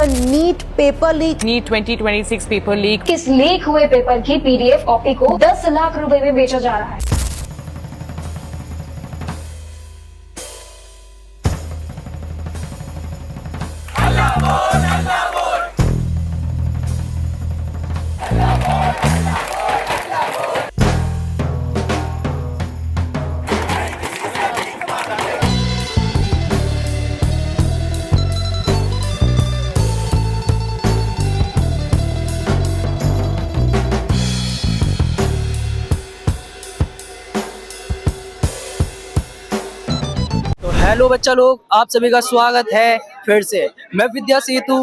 NEET paper leak. NEET 2026 paper leak. इस leak हुए paper की पीडीएफ कॉपी को 10 लाख रुपए में बेचा जा रहा है। हेलो बच्चा लोग, आप सभी का स्वागत है फिर से। मैं विद्या सेतु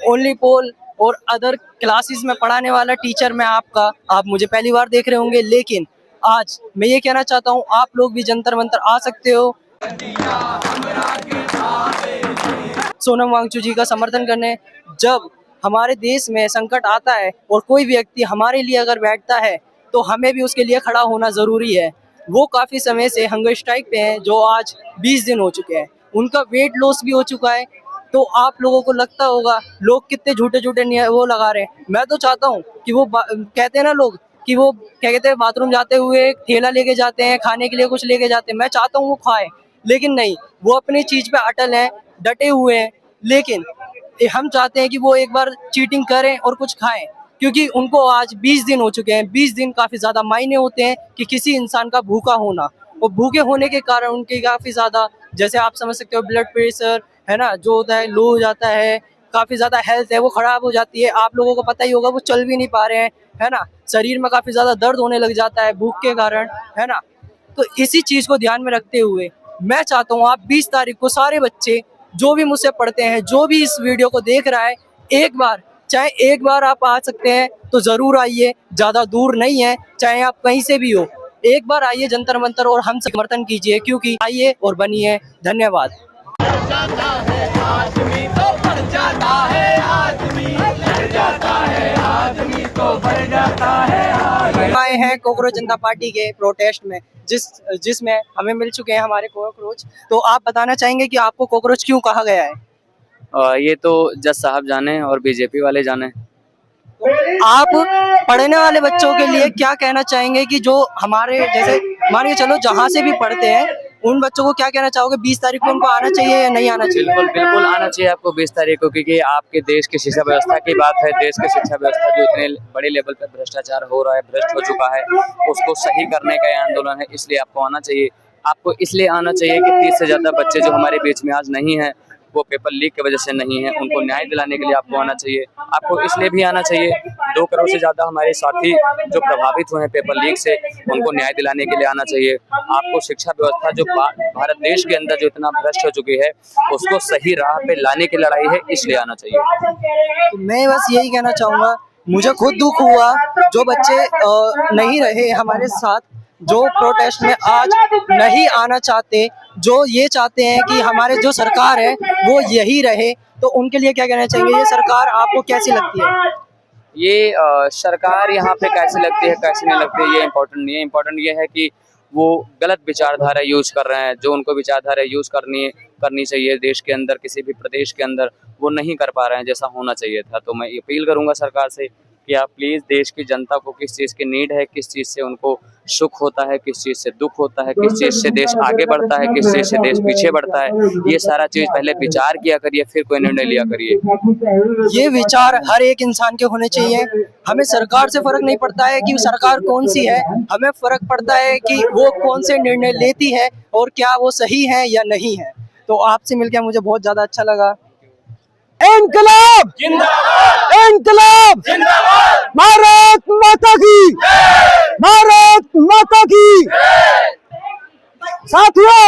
ओनली पोल और अदर क्लासेस में पढ़ाने वाला टीचर मैं आपका। आप मुझे पहली बार देख रहे होंगे, लेकिन आज मैं ये कहना चाहता हूँ आप लोग भी जंतर मंतर आ सकते हो सोनम वांगचुक जी का समर्थन करने। जब हमारे देश में संकट आता है और कोई व्यक्ति हमारे लिए अगर बैठता है तो हमें भी उसके लिए खड़ा होना ज़रूरी है। वो काफ़ी समय से हंगर स्ट्राइक पे हैं, जो आज 20 दिन हो चुके हैं। उनका वेट लॉस भी हो चुका है। तो आप लोगों को लगता होगा लोग कितने झूठे झूठे वो लगा रहे हैं। मैं तो चाहता हूँ कि वो कहते हैं ना लोग कि वो क्या कहते हैं, बाथरूम जाते हुए थैला लेके जाते हैं, खाने के लिए कुछ लेके जाते हैं। मैं चाहता हूँ वो खाए, लेकिन नहीं, वो अपनी चीज़ पे अटल हैं, डटे हुए हैं। लेकिन हम चाहते हैं कि वो एक बार चीटिंग करें और कुछ खाएं, क्योंकि उनको आज 20 दिन हो चुके हैं। 20 दिन काफ़ी ज़्यादा मायने होते हैं कि किसी इंसान का भूखा होना, और भूखे होने के कारण उनके काफ़ी ज़्यादा, जैसे आप समझ सकते हो, ब्लड प्रेशर है ना जो होता है लो हो जाता है, काफ़ी ज़्यादा हेल्थ है वो ख़राब हो जाती है। आप लोगों को पता ही होगा, वो चल भी नहीं पा रहे हैं, है ना। शरीर में काफ़ी ज़्यादा दर्द होने लग जाता है भूख के कारण, है ना। तो इसी चीज़ को ध्यान में रखते हुए मैं चाहता हूँ आप 20 तारीख को सारे बच्चे जो भी मुझसे पढ़ते हैं, जो भी इस वीडियो को देख रहा है, एक बार आप आ सकते हैं तो ज़रूर आइए। ज़्यादा दूर नहीं है, चाहे आप कहीं से भी हो, एक बार आइए जंतर मंतर और हम समर्थन कीजिए, क्योंकि आइए और बनिए। धन्यवाद। आए हैं कॉकरोच जनता पार्टी के प्रोटेस्ट में, जिसमें हमें मिल चुके हैं हमारे कॉकरोच। तो आप बताना चाहेंगे कि आपको कॉकरोच क्यों कहा गया है? ये तो जज साहब जाने और बीजेपी वाले जाने। आप पढ़ने वाले बच्चों के लिए क्या कहना चाहेंगे कि जो हमारे जैसे मान के चलो जहाँ से भी पढ़ते हैं, उन बच्चों को क्या कहना चाहोगे? 20 तारीख को उनको आना चाहिए या नहीं आना चाहिए? बिल्कुल आना चाहिए आपको 20 तारीख को, क्योंकि आपके देश की शिक्षा व्यवस्था की बात है। देश की शिक्षा व्यवस्था जो इतने बड़े लेवल पर भ्रष्टाचार हो रहा है, भ्रष्ट हो चुका है, उसको सही करने का यह आंदोलन है। इसलिए आपको आना चाहिए। आपको इसलिए आना चाहिए कि 30 से ज़्यादा बच्चे जो हमारे बीच में आज नहीं हैं, वो पेपर लीक की वजह से नहीं है, उनको न्याय दिलाने के लिए आपको आना चाहिए। आपको इसलिए भी आना चाहिए, 2 करोड़ से ज़्यादा हमारे साथी जो प्रभावित हुए हैं पेपर लीक से, उनको न्याय दिलाने के लिए आना चाहिए। आपको शिक्षा व्यवस्था जो भारत देश के अंदर जो इतना भ्रष्ट हो चुकी है, उसको सही राह पे लाने की लड़ाई है, इसलिए आना चाहिए। तो मैं बस यही कहना चाहूँगा, मुझे खुद दुख हुआ जो बच्चे नहीं रहे हमारे साथ, जो प्रोटेस्ट में आज नहीं आना चाहते, जो ये चाहते हैं कि हमारे जो सरकार है वो यही रहे। तो उनके लिए क्या कहना चाहेंगे? ये सरकार आपको कैसी लगती है? ये सरकार यहाँ पे कैसे लगती है कैसे नहीं लगती है, ये इम्पोर्टेंट नहीं है। इम्पोर्टेंट ये है कि वो गलत विचारधारा यूज कर रहे हैं। जो उनको विचारधारा यूज करनी चाहिए देश के अंदर, किसी भी प्रदेश के अंदर, वो नहीं कर पा रहे हैं जैसा होना चाहिए था। तो मैं अपील करूंगा सरकार से कि आप प्लीज़ देश की जनता को किस चीज़ की नीड है, किस चीज़ से उनको सुख होता है, किस चीज़ से दुख होता है, किस चीज़ से देश आगे बढ़ता है, किस चीज़ से देश पीछे बढ़ता है, ये सारा चीज़ पहले विचार किया करिए, फिर कोई निर्णय लिया करिए। ये विचार हर एक इंसान के होने चाहिए। हमें सरकार से फर्क नहीं पड़ता है कि सरकार कौन सी है, हमें फर्क पड़ता है कि वो कौन से निर्णय लेती है और क्या वो सही है या नहीं है। तो आपसे मिलकर मुझे बहुत ज़्यादा अच्छा लगा। इनकलाब जिंदाबाद, इनकलाब जिंदाबाद, भारत माता की, भारत माता की। साथियों,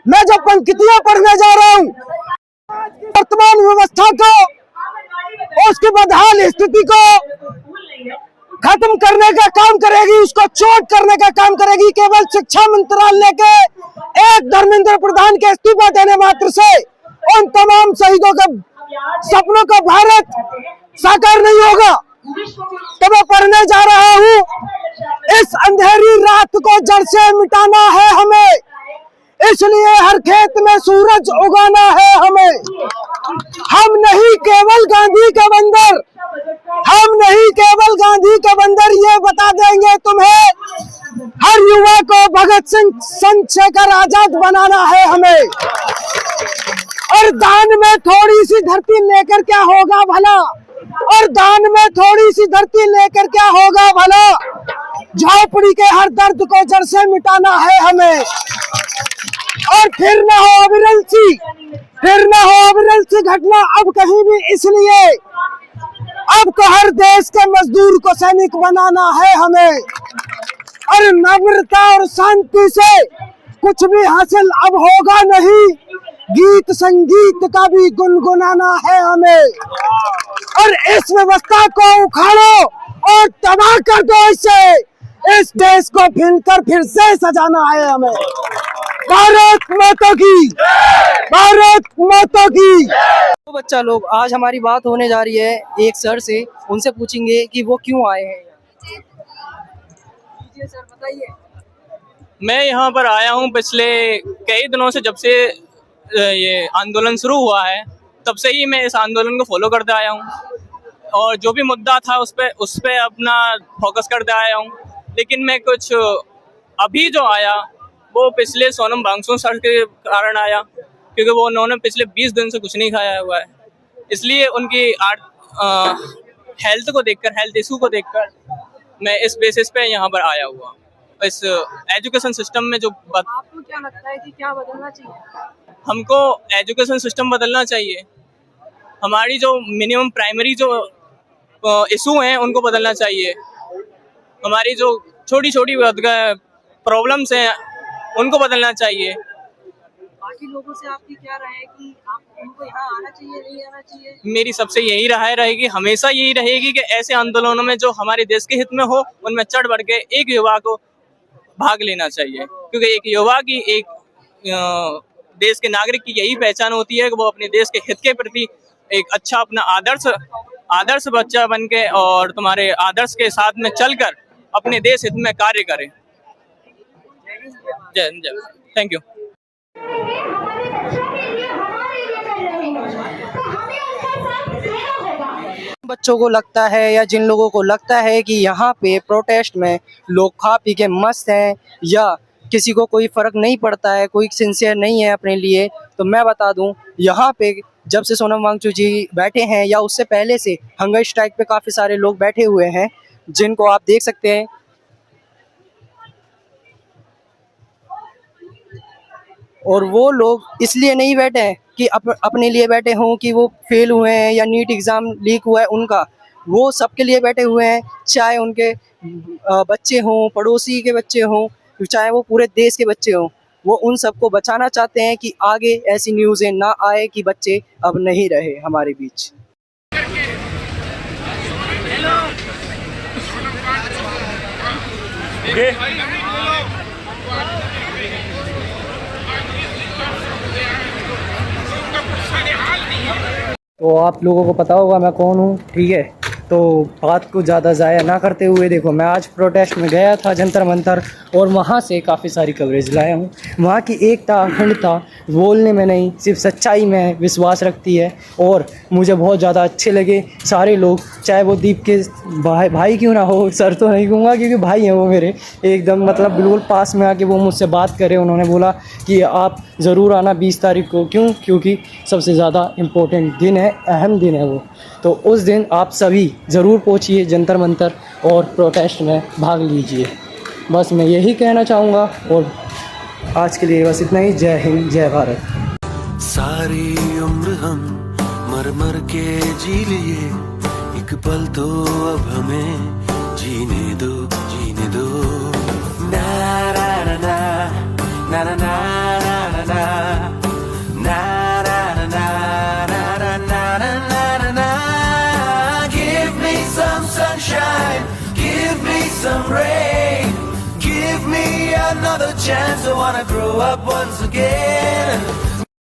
मैं जब पंक्तियां पढ़ने जा रहा हूँ, वर्तमान व्यवस्था को, उसकी बदहाल स्थिति को खत्म करने का काम करेगी, उसको चोट करने का काम करेगी केवल शिक्षा मंत्रालय के एक धर्मेंद्र प्रधान के इस्तीफा देने मात्र से उन तमाम शहीदों के सपनों का भारत साकार नहीं होगा। तो मैं पढ़ने जा रहा हूँ, इस अंधेरी रात को जड़ से मिटाना है हमें, इसलिए हर खेत में सूरज उगाना है हमें। हम नहीं केवल बता देंगे तुम्हें, हर युवा को भगत सिंह चंद्रशेखर आजाद बनाना है हमें। और दान में थोड़ी सी धरती लेकर क्या होगा भला, और दान में थोड़ी सी धरती लेकर क्या होगा भला, झोपड़ी के हर दर्द को जड़ से मिटाना है हमें। और फिर न हो अविरल सी घटना अब कहीं भी, इसलिए अब तो हर देश के मजदूर को सैनिक बनाना है हमें। और नम्रता और शांति से कुछ भी हासिल अब होगा नहीं, गीत संगीत का भी गुनगुनाना है हमें। और इस व्यवस्था को उखाड़ो और तबाह कर दो, इससे इस देश को फिर से सजाना है हमें। भारत माता की, भारत माता की। तो बच्चा लोग, आज हमारी बात होने जा रही है एक सर से, उनसे पूछेंगे कि वो क्यों आए हैं। सर बताइए। मैं यहाँ पर आया हूँ पिछले कई दिनों से, जब से ये आंदोलन शुरू हुआ है तब से ही मैं इस आंदोलन को फॉलो करते आया हूँ, और जो भी मुद्दा था उस पे अपना फोकस करते आया हूँ। लेकिन मैं कुछ अभी जो आया वो पिछले सोनम वांगचुक सर के कारण आया, क्योंकि वो उन्होंने पिछले 20 दिन से कुछ नहीं खाया हुआ है, इसलिए उनकी हेल्थ को देखकर, हेल्थ इशू को देखकर मैं इस बेसिस पे यहाँ पर आया हुआ। इस एजुकेशन सिस्टम में जो आपको क्या लगता है कि क्या बदलना चाहिए? हमको एजुकेशन सिस्टम बदलना चाहिए। हमारी जो मिनिमम प्राइमरी जो इशू हैं उनको बदलना चाहिए। हमारी जो छोटी छोटी प्रॉब्लम्स हैं उनको बदलना चाहिए। बाकी लोगों से आपकी क्या राय है कि आप उनको यहाँ आना चाहिए, नहीं आना चाहिए? मेरी सबसे यही राय रहेगी, हमेशा यही रहेगी कि ऐसे आंदोलनों में जो हमारे देश के हित में हो उनमें चढ़ बढ़ के एक युवा को भाग लेना चाहिए, क्योंकि एक युवा की, एक देश के नागरिक की यही पहचान होती है कि वो अपने देश के हित के प्रति एक अच्छा अपना आदर्श बच्चा बन के और तुम्हारे आदर्श के साथ में चलकर अपने देश हित में कार्य करे। जय हिंद, थैंक यू। बच्चों को लगता है या जिन लोगों को लगता है कि यहाँ पे प्रोटेस्ट में लोग खा पी के मस्त हैं या किसी को कोई फ़र्क नहीं पड़ता है, कोई सिंसियर नहीं है अपने लिए, तो मैं बता दूं, यहाँ पे जब से सोनम वांगचुक जी बैठे हैं या उससे पहले से हंगर स्ट्राइक पे काफ़ी सारे लोग बैठे हुए हैं, जिनको आप देख सकते हैं। और वो लोग इसलिए नहीं बैठे हैं कि अपने लिए बैठे हों कि वो फेल हुए हैं या नीट एग्ज़ाम लीक हुआ है उनका, वो सबके लिए बैठे हुए हैं, चाहे उनके बच्चे हों, पड़ोसी के बच्चे हों, चाहे वो पूरे देश के बच्चे हों। वो उन सबको बचाना चाहते हैं कि आगे ऐसी न्यूज़ें ना आए कि बच्चे अब नहीं रहे हमारे बीच। तो आप लोगों को पता होगा मैं कौन हूँ, ठीक है? तो बात को ज़्यादा ज़ाया ना करते हुए, देखो मैं आज प्रोटेस्ट में गया था जंतर मंतर, और वहाँ से काफ़ी सारी कवरेज लाया हूँ। वहाँ की एकता, अखंडता बोलने में नहीं, सिर्फ सच्चाई में विश्वास रखती है, और मुझे बहुत ज़्यादा अच्छे लगे सारे लोग, चाहे वो दीप के भाई क्यों ना हो, सर तो नहीं कहूँगा क्योंकि भाई हैं वो मेरे एकदम, मतलब बिल्कुल पास में आके वो मुझसे बात करे। उन्होंने बोला कि आप ज़रूर आना 20 तारीख को, क्यों? क्योंकि सबसे ज़्यादा इम्पोर्टेंट दिन है, अहम दिन है वो, तो उस दिन आप सभी ज़रूर पहुँचिए जंतर मंतर और प्रोटेस्ट में भाग लीजिए। बस मैं यही कहना चाहूँगा, और आज के लिए बस इतना ही। जय हिंद, जय भारत। सारी उम्र हम मर मर के जी लिए, एक पल तो अब हमें जीने दो, जीने दो। ना ना ना ना ना ना ना ना ना ना ना ना ना। Give me some sunshine, give me some rain, give me another chance. I wanna grow up once again.